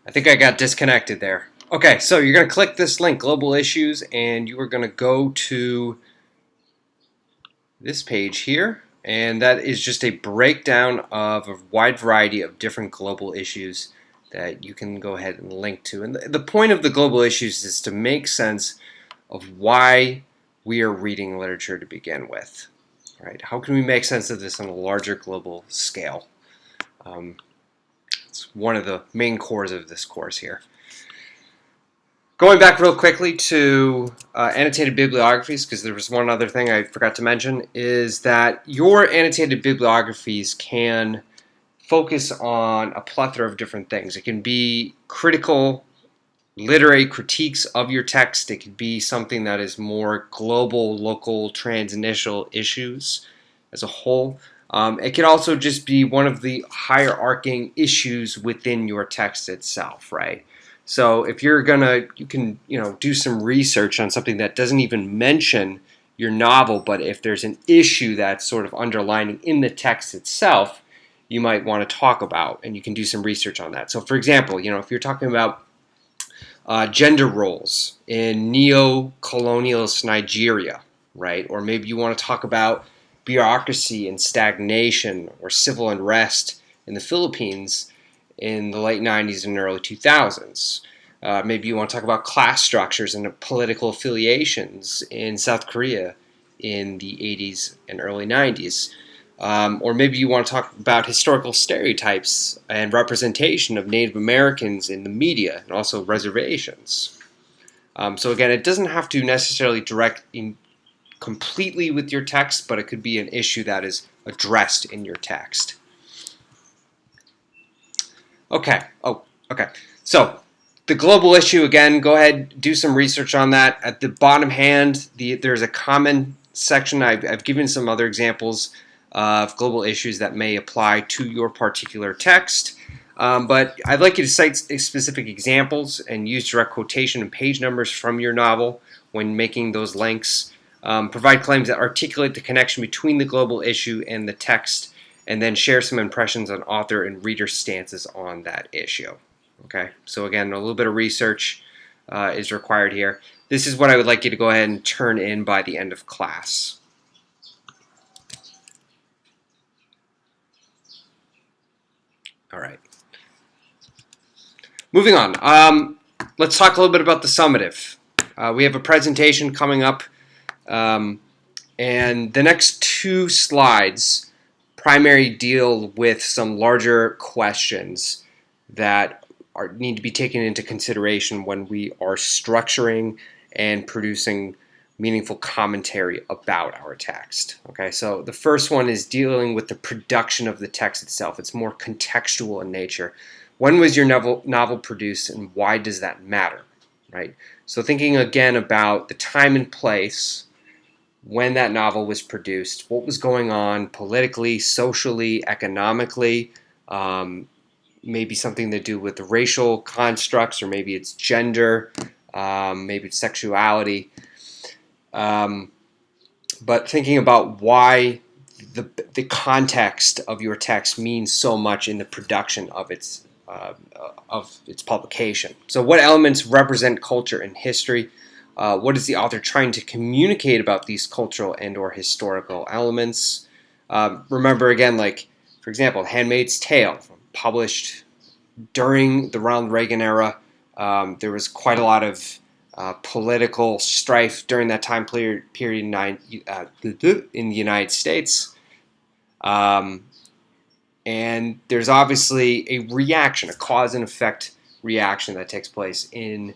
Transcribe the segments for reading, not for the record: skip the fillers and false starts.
I think I got disconnected there. Okay, so you're going to click this link, Global Issues, and you are going to go to this page here, and that is just a breakdown of a wide variety of different global issues that you can go ahead and link to. And the point of the global issues is to make sense of why we are reading literature to begin with. Right? How can we make sense of this on a larger global scale? It's one of the main cores of this course here. Going back real quickly to annotated bibliographies, because there was one other thing I forgot to mention, is that your annotated bibliographies can focus on a plethora of different things. It can be critical literary critiques of your text. It could be something that is more global, local, transinitial issues as a whole. It can also just be one of the hierarching issues within your text itself, right? So if you're gonna, you can do some research on something that doesn't even mention your novel, but if there's an issue that's sort of underlining in the text itself, you might want to talk about, and you can do some research on that. So for example, if you're talking about gender roles in neo-colonialist Nigeria, right? Or maybe you want to talk about bureaucracy and stagnation or civil unrest in the Philippines in the late 90s and early 2000s. Maybe you want to talk about class structures and political affiliations in South Korea in the 80s and early 90s. Or maybe you want to talk about historical stereotypes and representation of Native Americans in the media and also reservations. So again, it doesn't have to necessarily direct in completely with your text, but it could be an issue that is addressed in your text. Okay. Okay. So the global issue, again, go ahead, do some research on that. At the bottom hand, there's a comment section. I've given some other examples of global issues that may apply to your particular text. But I'd like you to cite specific examples and use direct quotation and page numbers from your novel when making those links. Provide claims that articulate the connection between the global issue and the text, and then share some impressions on author and reader stances on that issue. Okay, so again, a little bit of research is required here. This is what I would like you to go ahead and turn in by the end of class. All right. Moving on. Let's talk a little bit about the summative. We have a presentation coming up, and the next two slides primarily deal with some larger questions that need to be taken into consideration when we are structuring and producing meaningful commentary about our text. Okay, so the first one is dealing with the production of the text itself. It's more contextual in nature. When was your novel produced, and why does that matter? Right? So thinking again about the time and place when that novel was produced, what was going on politically, socially, economically, maybe something to do with the racial constructs, or maybe it's gender, maybe it's sexuality. But thinking about why the context of your text means so much in the production of its publication. So what elements represent culture and history? What is the author trying to communicate about these cultural and or historical elements? Remember again, like for example, Handmaid's Tale, published during the Ronald Reagan era. There was quite a lot of political strife during that time period in the United States. And there's obviously a reaction, a cause and effect reaction that takes place in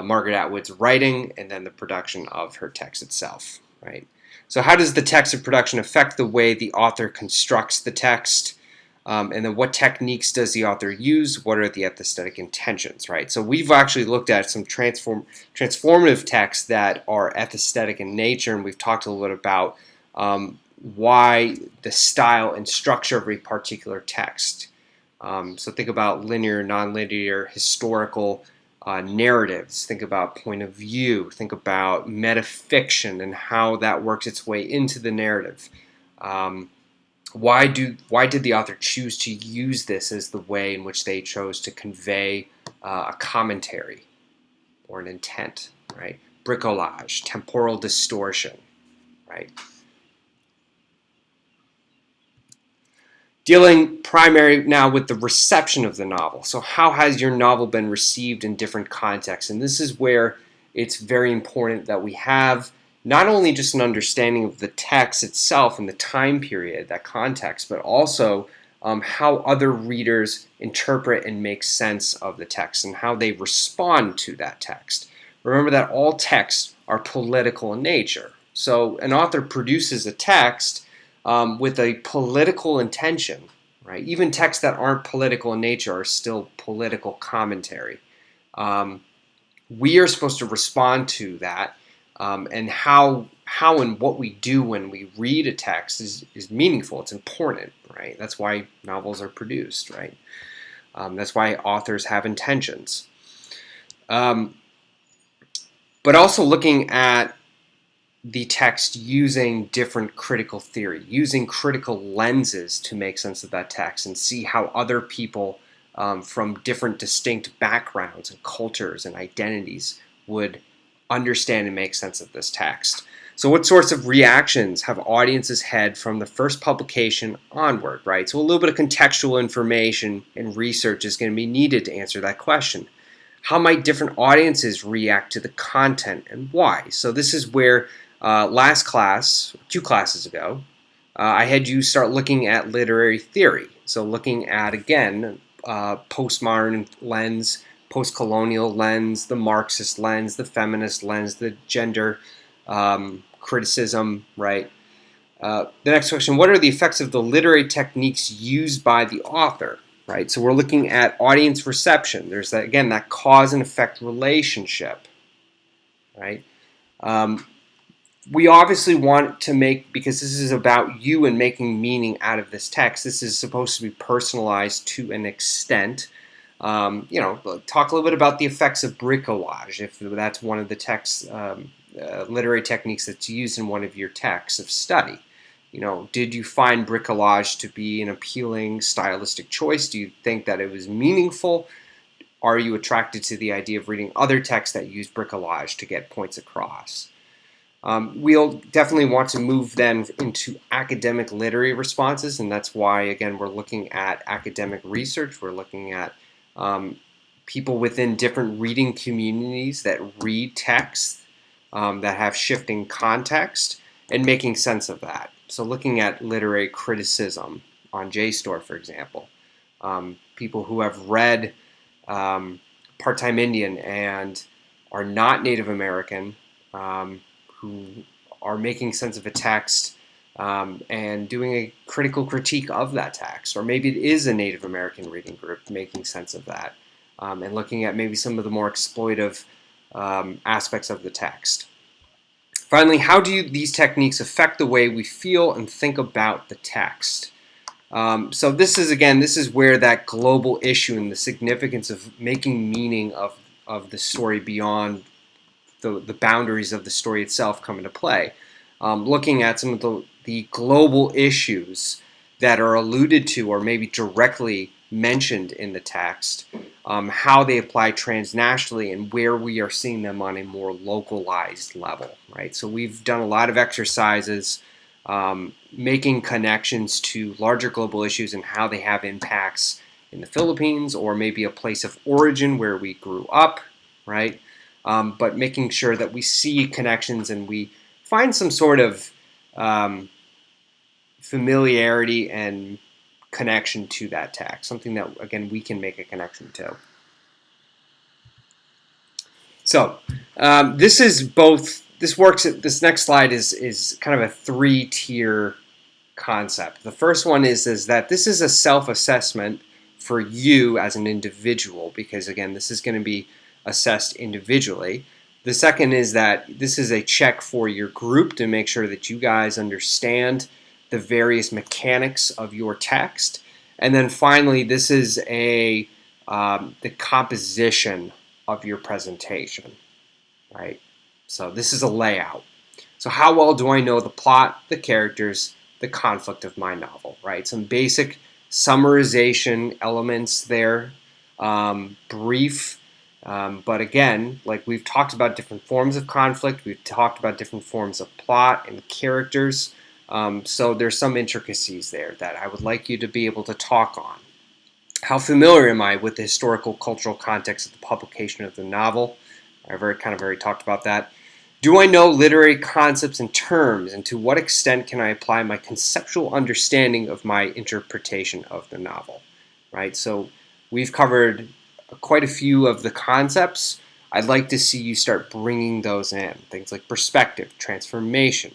Margaret Atwood's writing and then the production of her text itself, right? So how does the text of production affect the way the author constructs the text? And then what techniques does the author use? What are the aesthetic intentions, right? So we've actually looked at some transformative texts that are aesthetic in nature, and we've talked a little bit about why the style and structure of a particular text. So think about linear, nonlinear, historical narratives. Think about point of view. Think about metafiction and how that works its way into the narrative. Why did the author choose to use this as the way in which they chose to convey a commentary or an intent, right? Bricolage, temporal distortion, right? Dealing primary now with the reception of the novel. So how has your novel been received in different contexts? And this is where it's very important that we have not only just an understanding of the text itself and the time period, that context, but also how other readers interpret and make sense of the text and how they respond to that text. Remember that all texts are political in nature. So an author produces a text with a political intention, right? Even texts that aren't political in nature are still political commentary. We are supposed to respond to that, and how and what we do when we read a text is meaningful. It's important, right? That's why novels are produced, right? That's why authors have intentions. But also looking at the text using different critical theory, using critical lenses to make sense of that text and see how other people from different distinct backgrounds and cultures and identities would understand and make sense of this text. So what sorts of reactions have audiences had from the first publication onward, right? So a little bit of contextual information and research is going to be needed to answer that question. How might different audiences react to the content and why? So this is where last class, 2 classes ago, I had you start looking at literary theory. So looking at, again, postmodern lens, post-colonial lens, the Marxist lens, the feminist lens, the gender criticism, right? The next question, what are the effects of the literary techniques used by the author? Right, so we're looking at audience reception. There's that, again, that cause and effect relationship, right? We obviously want to make, because this is about you and making meaning out of this text, this is supposed to be personalized to an extent. Talk a little bit about the effects of bricolage, if that's one of the text literary techniques that's used in one of your texts of study. Did you find bricolage to be an appealing stylistic choice? Do you think that it was meaningful? Are you attracted to the idea of reading other texts that use bricolage to get points across? We'll definitely want to move then into academic literary responses, and that's why, again, we're looking at academic research. We're looking at people within different reading communities that read texts that have shifting context and making sense of that. So looking at literary criticism on JSTOR, for example. People who have read Part-Time Indian and are not Native American, who are making sense of a text and doing a critical critique of that text. Or maybe it is a Native American reading group making sense of that and looking at maybe some of the more exploitive aspects of the text. Finally, how do these techniques affect the way we feel and think about the text? So this is where that global issue and the significance of making meaning of the story beyond the boundaries of the story itself come into play. Looking at some of the global issues that are alluded to or maybe directly mentioned in the text, how they apply transnationally and where we are seeing them on a more localized level, right? So we've done a lot of exercises making connections to larger global issues and how they have impacts in the Philippines or maybe a place of origin where we grew up, right? But making sure that we see connections and we find some sort of familiarity and connection to that text, something that, again, we can make a connection to. So this next slide is kind of a 3-tier concept. The first one is that this is a self-assessment for you as an individual, because, again, this is going to be assessed individually. The second is that this is a check for your group to make sure that you guys understand the various mechanics of your text. And then finally, this is the composition of your presentation, right? So this is a layout. So how well do I know the plot, the characters, the conflict of my novel, right? Some basic summarization elements there. brief, but again, like we've talked about different forms of conflict, we've talked about different forms of plot and characters, so there's some intricacies there that I would like you to be able to talk on. How familiar am I with the historical cultural context of the publication of the novel? I've already talked about that. Do I know literary concepts and terms, and to what extent can I apply my conceptual understanding of my interpretation of the novel? Right? So we've covered quite a few of the concepts. I'd like to see you start bringing those in. Things like perspective, transformation,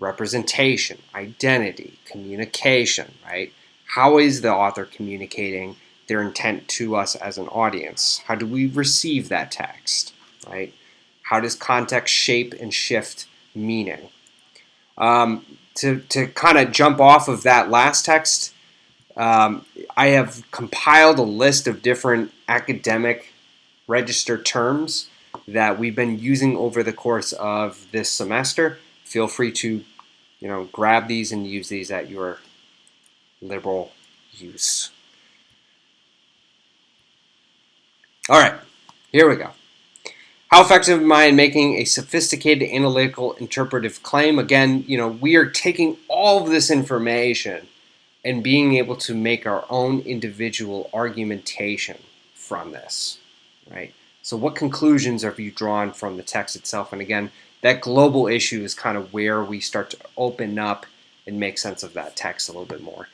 representation, identity, communication, right? How is the author communicating their intent to us as an audience? How do we receive that text, right? How does context shape and shift meaning? To kind of jump off of that last text, I have compiled a list of different academic register terms that we've been using over the course of this semester. Feel free to, grab these and use these at your liberal use. All right, here we go. How effective am I in making a sophisticated analytical interpretive claim? Again, we are taking all of this information and being able to make our own individual argumentation from this, right? So what conclusions have you drawn from the text itself? And again, that global issue is kind of where we start to open up and make sense of that text a little bit more.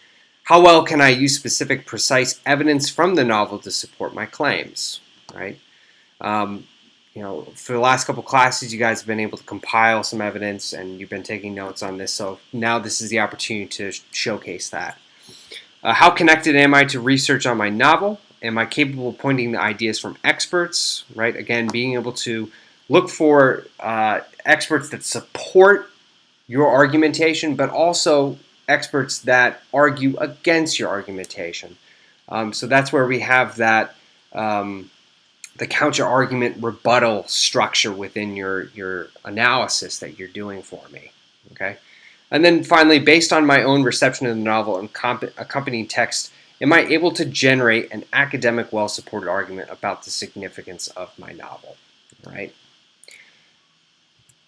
How well can I use specific, precise evidence from the novel to support my claims, right? For the last couple classes, you guys have been able to compile some evidence and you've been taking notes on this. So now this is the opportunity to showcase that. How connected am I to research on my novel? Am I capable of pointing the ideas from experts, right? Again, being able to look for experts that support your argumentation, but also experts that argue against your argumentation. So that's where we have that the counter-argument rebuttal structure within your analysis that you're doing for me, okay? And then finally, based on my own reception of the novel and accompanying text, am I able to generate an academic, well-supported argument about the significance of my novel, right?